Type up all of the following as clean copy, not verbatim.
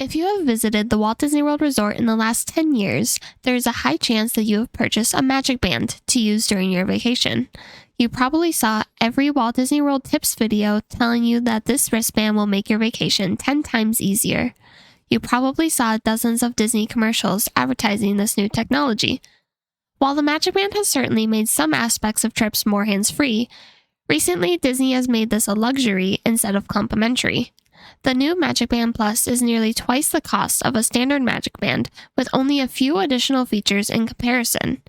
If you have visited the Walt Disney World Resort in the last 10 years, there is a high chance that you have purchased a MagicBand to use during your vacation. You probably saw every Walt Disney World tips video telling you that this wristband will make your vacation 10 times easier. You probably saw dozens of Disney commercials advertising this new technology. While the MagicBand has certainly made some aspects of trips more hands-free, recently Disney has made this a luxury instead of complimentary. The new MagicBand Plus is nearly twice the cost of a standard MagicBand, with only a few additional features in comparison.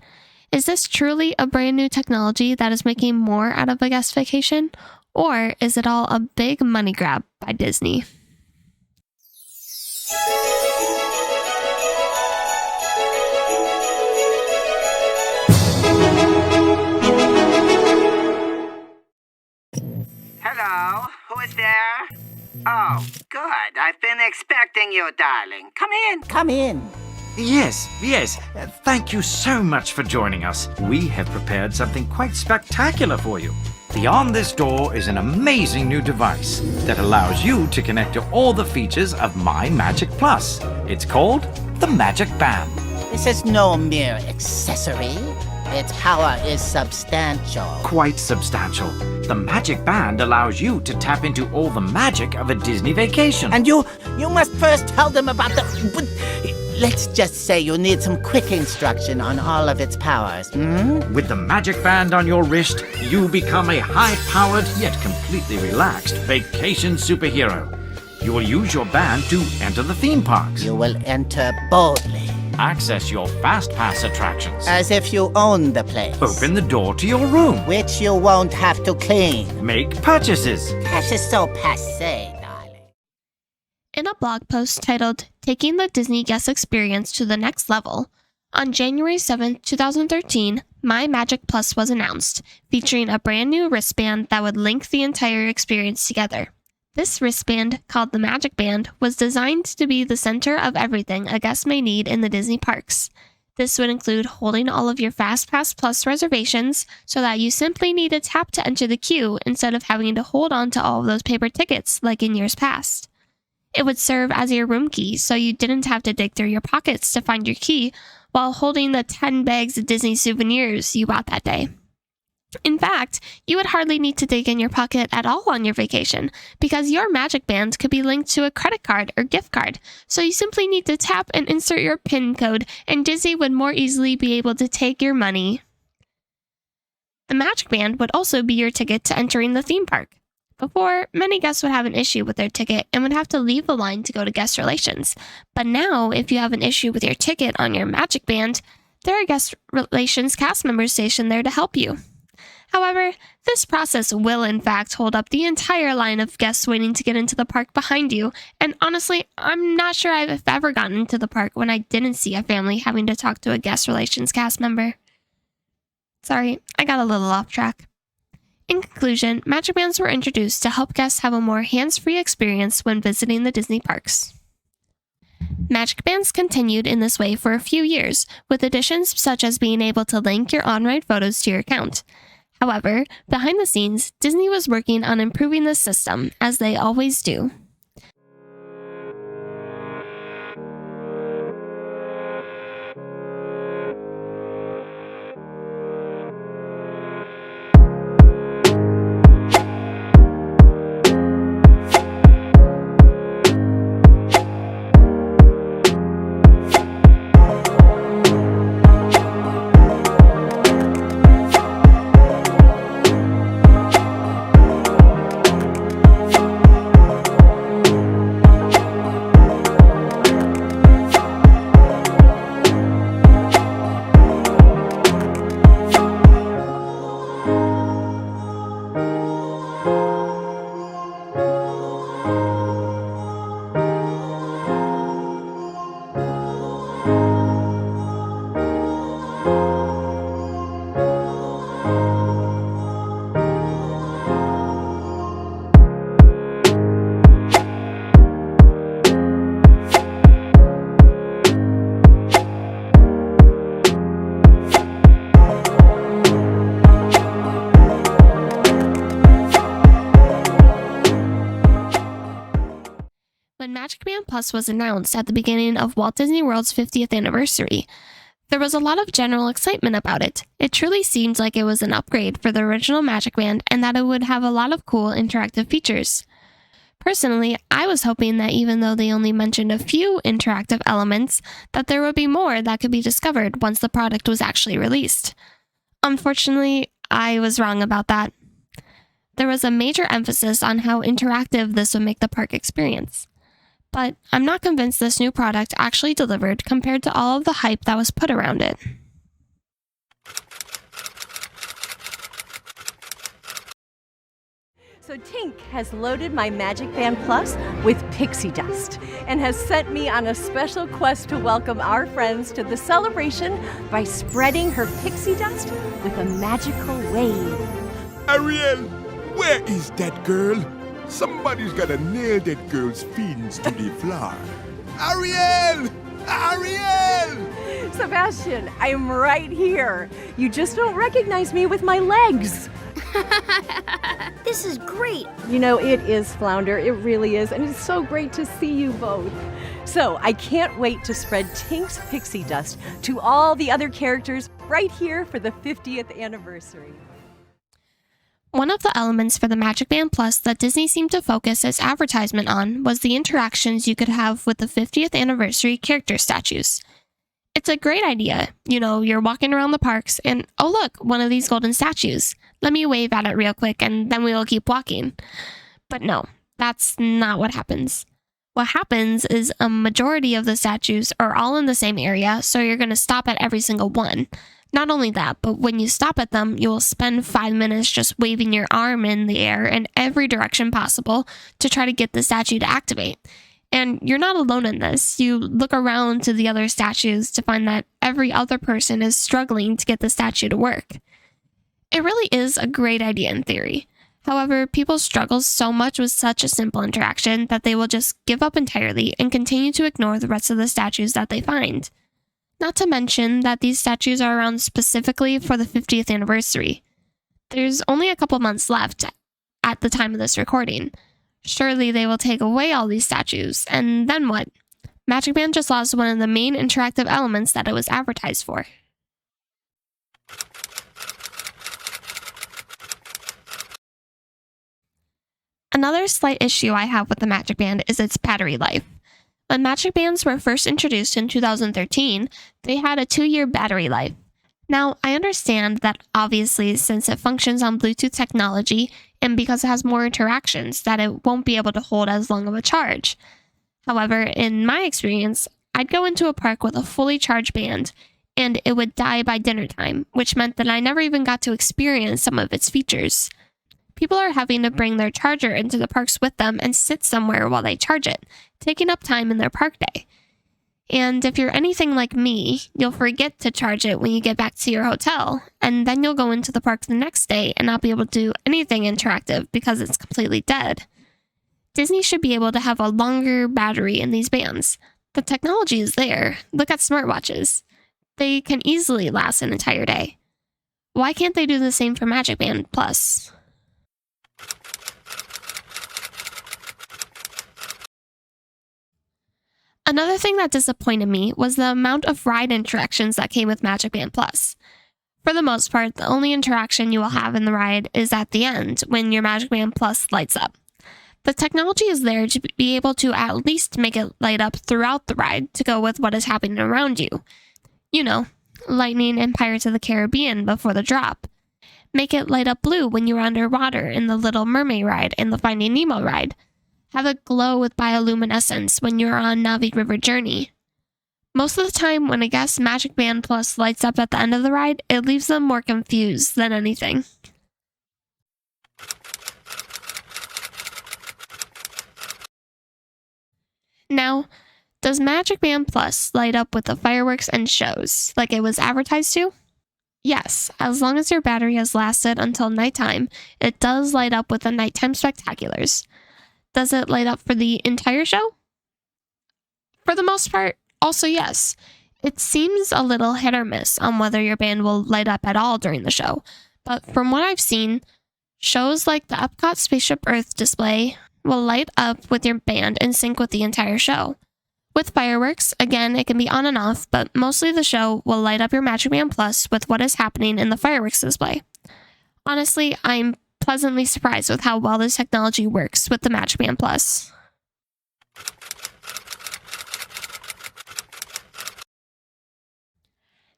Is this truly a brand new technology that is making more out of a guest vacation? Or is it all a big money grab by Disney? Hello, who is there? Oh, good. I've been expecting you, darling. Come in. Come in. Yes. Thank you so much for joining us. We have prepared something quite spectacular for you. Beyond this door is an amazing new device that allows you to connect to all the features of My Magic Plus. It's called the MagicBand. This is no mere accessory. Its power is substantial. Quite substantial. The MagicBand allows you to tap into all the magic of a Disney vacation. And you must first tell them about let's just say you need some quick instruction on all of its powers. With the MagicBand on your wrist, you become a high-powered yet completely relaxed vacation superhero. You will use your band to enter the theme parks. You will enter boldly. Access your FastPass attractions. As if you own the place. Open the door to your room. Which you won't have to clean. Make purchases. Cash is so passé, darling. In a blog post titled Taking the Disney Guest Experience to the Next Level, on January 7, 2013, My Magic Plus was announced, featuring a brand new wristband that would link the entire experience together. This wristband, called the MagicBand, was designed to be the center of everything a guest may need in the Disney parks. This would include holding all of your FastPass Plus reservations so that you simply need to tap to enter the queue instead of having to hold on to all of those paper tickets like in years past. It would serve as your room key so you didn't have to dig through your pockets to find your key while holding the 10 bags of Disney souvenirs you bought that day. In fact, you would hardly need to dig in your pocket at all on your vacation because your MagicBand could be linked to a credit card or gift card, so you simply need to tap and insert your PIN code and Disney would more easily be able to take your money. The MagicBand would also be your ticket to entering the theme park. Before, many guests would have an issue with their ticket and would have to leave the line to go to guest relations. But now, if you have an issue with your ticket on your MagicBand, there are guest relations cast members stationed there to help you. However, this process will in fact hold up the entire line of guests waiting to get into the park behind you, and honestly, I'm not sure I've ever gotten into the park when I didn't see a family having to talk to a guest relations cast member. Sorry, I got a little off track. In conclusion, MagicBands were introduced to help guests have a more hands-free experience when visiting the Disney parks. MagicBands continued in this way for a few years, with additions such as being able to link your on-ride photos to your account. However, behind the scenes, Disney was working on improving this system, as they always do. Plus was announced at the beginning of Walt Disney World's 50th anniversary. There was a lot of general excitement about it. It truly seemed like it was an upgrade for the original MagicBand and that it would have a lot of cool interactive features. Personally, I was hoping that even though they only mentioned a few interactive elements, that there would be more that could be discovered once the product was actually released. Unfortunately, I was wrong about that. There was a major emphasis on how interactive this would make the park experience. But I'm not convinced this new product actually delivered compared to all of the hype that was put around it. So Tink has loaded my MagicBand Plus with pixie dust and has sent me on a special quest to welcome our friends to the celebration by spreading her pixie dust with a magical wave. Ariel, where is that girl? Somebody's gotta nail that girl's feelings to the floor. Ariel! Ariel! Sebastian, I'm right here. You just don't recognize me with my legs. This is great. You know, it is, Flounder. It really is. And it's so great to see you both. So I can't wait to spread Tink's pixie dust to all the other characters right here for the 50th anniversary. One of the elements for the MagicBand Plus that Disney seemed to focus its advertisement on was the interactions you could have with the 50th anniversary character statues. It's a great idea. You know, you're walking around the parks and, oh look, one of these golden statues. Let me wave at it real quick and then we will keep walking. But no, that's not what happens. What happens is a majority of the statues are all in the same area, so you're going to stop at every single one. Not only that, but when you stop at them, you will spend 5 minutes just waving your arm in the air in every direction possible to try to get the statue to activate. And you're not alone in this. You look around to the other statues to find that every other person is struggling to get the statue to work. It really is a great idea in theory. However, people struggle so much with such a simple interaction that they will just give up entirely and continue to ignore the rest of the statues that they find. Not to mention that these statues are around specifically for the 50th anniversary. There's only a couple months left at the time of this recording. Surely they will take away all these statues, and then what? MagicBand just lost one of the main interactive elements that it was advertised for. Another slight issue I have with the MagicBand is its battery life. When MagicBands were first introduced in 2013, they had a 2-year battery life. Now, I understand that obviously since it functions on Bluetooth technology and because it has more interactions, that it won't be able to hold as long of a charge. However, in my experience, I'd go into a park with a fully charged band and it would die by dinner time, which meant that I never even got to experience some of its features. People are having to bring their charger into the parks with them and sit somewhere while they charge it, taking up time in their park day. And if you're anything like me, you'll forget to charge it when you get back to your hotel, and then you'll go into the park the next day and not be able to do anything interactive because it's completely dead. Disney should be able to have a longer battery in these bands. The technology is there. Look at smartwatches. They can easily last an entire day. Why can't they do the same for MagicBand Plus? Another thing that disappointed me was the amount of ride interactions that came with MagicBand Plus. For the most part, the only interaction you will have in the ride is at the end, when your MagicBand Plus lights up. The technology is there to be able to at least make it light up throughout the ride to go with what is happening around you. You know, lightning in Pirates of the Caribbean before the drop. Make it light up blue when you're underwater in the Little Mermaid ride and the Finding Nemo ride. Have it glow with bioluminescence when you're on Navi River Journey. Most of the time, when a guest's MagicBand Plus lights up at the end of the ride, it leaves them more confused than anything. Now, does MagicBand Plus light up with the fireworks and shows, like it was advertised to? Yes, as long as your battery has lasted until nighttime, it does light up with the nighttime spectaculars. Does it light up for the entire show? For the most part, also yes. It seems a little hit or miss on whether your band will light up at all during the show, but from what I've seen, shows like the EPCOT Spaceship Earth display will light up with your band and sync with the entire show. With fireworks, again, it can be on and off, but mostly the show will light up your MagicBand Plus with what is happening in the fireworks display. Honestly, I'm pleasantly surprised with how well this technology works with the MagicBand Plus.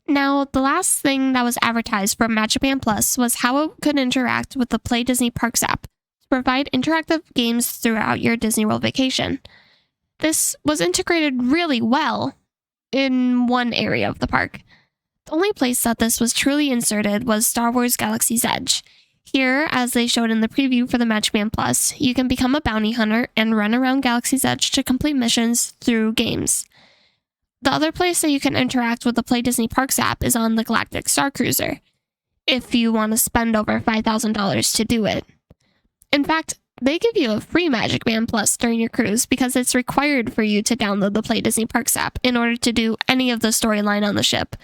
Now, the last thing that was advertised for MagicBand Plus was how it could interact with the Play Disney Parks app to provide interactive games throughout your Disney World vacation. This was integrated really well in one area of the park. The only place that this was truly inserted was Star Wars Galaxy's Edge. Here, as they showed in the preview for the MagicBand Plus, you can become a bounty hunter and run around Galaxy's Edge to complete missions through games. The other place that you can interact with the Play Disney Parks app is on the Galactic Star Cruiser, if you want to spend over $5,000 to do it. In fact, they give you a free MagicBand Plus during your cruise because it's required for you to download the Play Disney Parks app in order to do any of the storyline on the ship,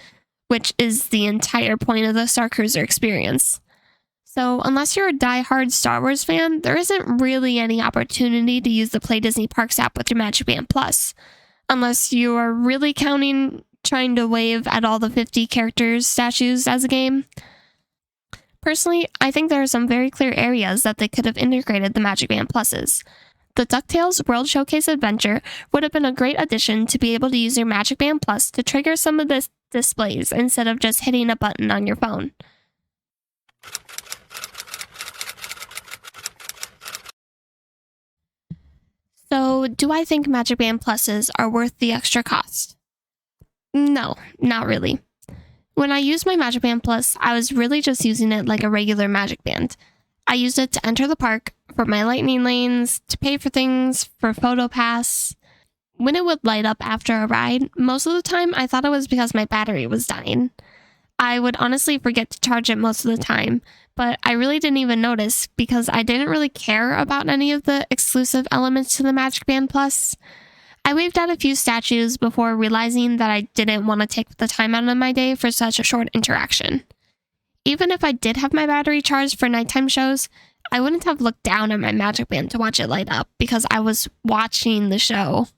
which is the entire point of the Star Cruiser experience. So unless you're a die-hard Star Wars fan, there isn't really any opportunity to use the Play Disney Parks app with your MagicBand Plus, unless you are really counting trying to wave at all the 50 characters statues as a game. Personally, I think there are some very clear areas that they could have integrated the MagicBand Pluses. The DuckTales World Showcase Adventure would have been a great addition to be able to use your MagicBand Plus to trigger some of the displays instead of just hitting a button on your phone. So, do I think MagicBand Pluses are worth the extra cost? No, not really. When I used my MagicBand Plus, I was really just using it like a regular MagicBand. I used it to enter the park, for my lightning lanes, to pay for things, for PhotoPass. When it would light up after a ride, most of the time I thought it was because my battery was dying. I would honestly forget to charge it most of the time, but I really didn't even notice because I didn't really care about any of the exclusive elements to the MagicBand Plus. I waved at a few statues before realizing that I didn't want to take the time out of my day for such a short interaction. Even if I did have my battery charged for nighttime shows, I wouldn't have looked down at my MagicBand to watch it light up because I was watching the show.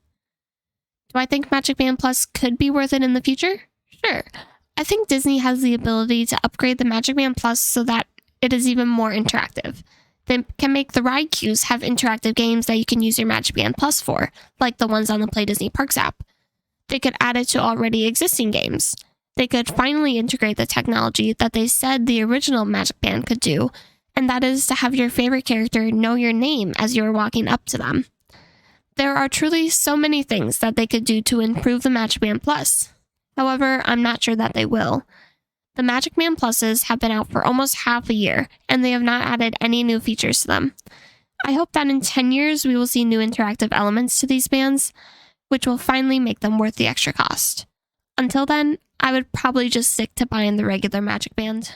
Do I think MagicBand Plus could be worth it in the future? Sure. I think Disney has the ability to upgrade the MagicBand Plus so that it is even more interactive. They can make the ride queues have interactive games that you can use your MagicBand Plus for, like the ones on the Play Disney Parks app. They could add it to already existing games. They could finally integrate the technology that they said the original MagicBand could do, and that is to have your favorite character know your name as you're walking up to them. There are truly so many things that they could do to improve the MagicBand Plus. However, I'm not sure that they will. The MagicBand Pluses have been out for almost half a year, and they have not added any new features to them. I hope that in 10 years we will see new interactive elements to these bands, which will finally make them worth the extra cost. Until then, I would probably just stick to buying the regular MagicBand.